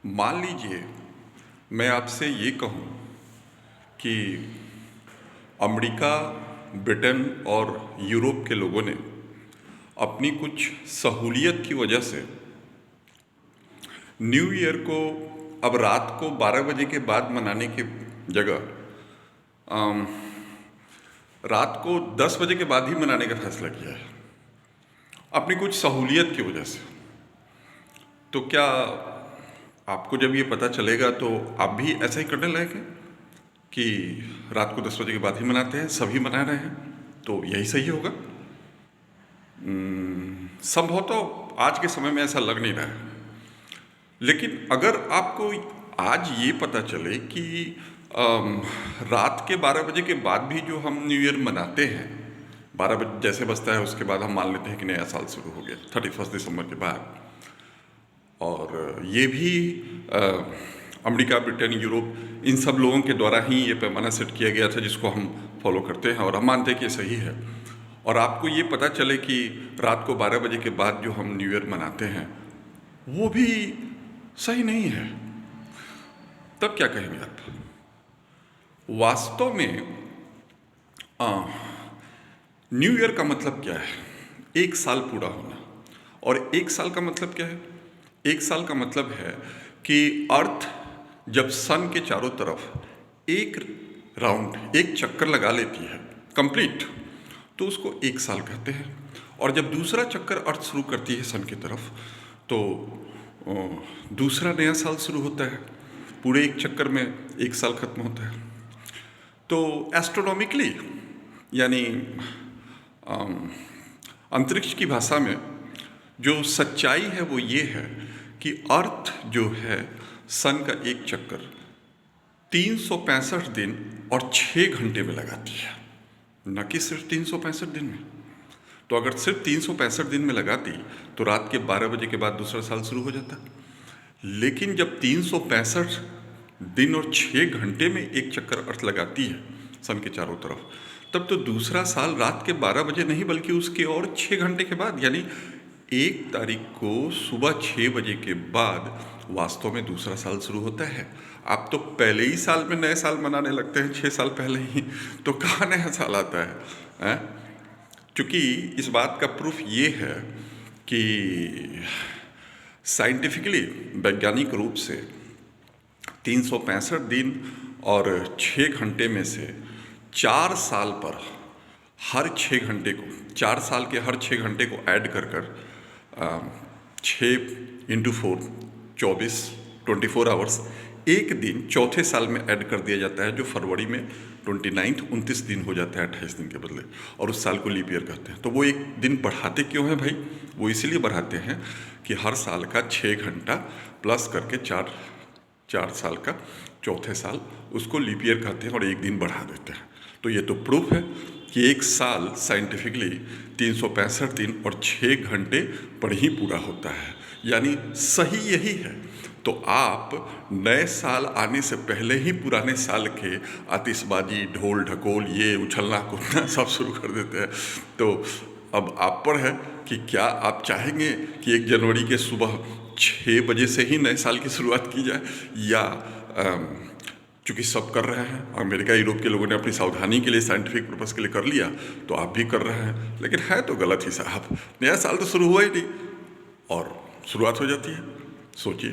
मान लीजिए मैं आपसे ये कहूँ कि अमेरिका, ब्रिटेन और यूरोप के लोगों ने अपनी कुछ सहूलियत की वजह से न्यू ईयर को अब रात को 12 बजे के बाद मनाने की जगह रात को 10 बजे के बाद ही मनाने का फैसला किया है अपनी कुछ सहूलियत की वजह से। तो क्या आपको जब ये पता चलेगा तो आप भी ऐसा ही करने लगेंगे कि रात को 10 बजे के बाद ही मनाते हैं, सभी मना रहे हैं तो यही सही होगा? संभवतः आज के समय में ऐसा लग नहीं रहा है। लेकिन अगर आपको आज ये पता चले कि रात के 12 बजे के बाद भी जो हम न्यू ईयर मनाते हैं, 12 बजे जैसे बजता है उसके बाद हम मान लेते हैं कि नया साल शुरू हो गया 31 दिसंबर के बाद, और ये भी अमेरिका, ब्रिटेन, यूरोप इन सब लोगों के द्वारा ही ये पैमाना सेट किया गया था जिसको हम फॉलो करते हैं और हम मानते हैं कि सही है, और आपको ये पता चले कि रात को 12 बजे के बाद जो हम न्यू ईयर मनाते हैं वो भी सही नहीं है, तब क्या कहेंगे आप? वास्तव में न्यू ईयर का मतलब क्या है? एक साल पूरा होना। और एक साल का मतलब क्या है? एक साल का मतलब है कि अर्थ जब सन के चारों तरफ एक राउंड, एक चक्कर लगा लेती है कंप्लीट, तो उसको एक साल कहते हैं। और जब दूसरा चक्कर अर्थ शुरू करती है सन की तरफ तो दूसरा नया साल शुरू होता है। पूरे एक चक्कर में एक साल खत्म होता है। तो एस्ट्रोनॉमिकली यानी अंतरिक्ष की भाषा में जो सच्चाई है वो ये है कि अर्थ जो है सन का एक चक्कर 365 दिन और 6 घंटे में लगाती है, न कि सिर्फ 365 दिन में। तो अगर सिर्फ 365 दिन में लगाती तो रात के 12 बजे के बाद दूसरा साल शुरू हो जाता। लेकिन जब 365 दिन और 6 घंटे में एक चक्कर अर्थ लगाती है सन के चारों तरफ, तब तो दूसरा साल रात के 12 बजे नहीं बल्कि उसके और 6 घंटे के बाद, यानी 1 तारीख को सुबह 6 बजे के बाद वास्तव में दूसरा साल शुरू होता है। आप तो पहले ही साल में नए साल मनाने लगते हैं 6 साल पहले ही, तो कहाँ नया साल आता है? क्योंकि इस बात का प्रूफ ये है कि साइंटिफिकली, वैज्ञानिक रूप से 365 दिन और 6 घंटे में से 4 साल पर हर 6 घंटे को, 4 साल के हर 6 घंटे को ऐड कर 6 × 4 24 आवर्स एक दिन चौथे साल में ऐड कर दिया जाता है, जो फरवरी में 29 दिन हो जाता है 28 दिन के बदले, और उस साल को लीप ईयर कहते हैं। तो वो एक दिन बढ़ाते क्यों हैं भाई? वो इसीलिए बढ़ाते हैं कि हर साल का 6 घंटा प्लस करके 4 साल का चौथे साल उसको लीप ईयर कहते हैं और एक दिन बढ़ा देते हैं। तो ये तो प्रूफ है कि एक साल साइंटिफिकली 365 दिन और 6 घंटे पर ही पूरा होता है, यानी सही यही है। तो आप नए साल आने से पहले ही पुराने साल के आतिशबाजी, ढोल ढकोल, ये उछलना कूदना सब शुरू कर देते हैं। तो अब आप पर है कि क्या आप चाहेंगे कि 1 जनवरी के सुबह 6 बजे से ही नए साल की शुरुआत की जाए, या चूँकि सब कर रहे हैं, अमेरिका, यूरोप के लोगों ने अपनी सावधानी के लिए, साइंटिफिक पर्पस के लिए कर लिया, तो आप भी कर रहे हैं। लेकिन है तो गलत ही साहब, नया साल तो शुरू हुआ ही नहीं और शुरुआत हो जाती है। सोचिए।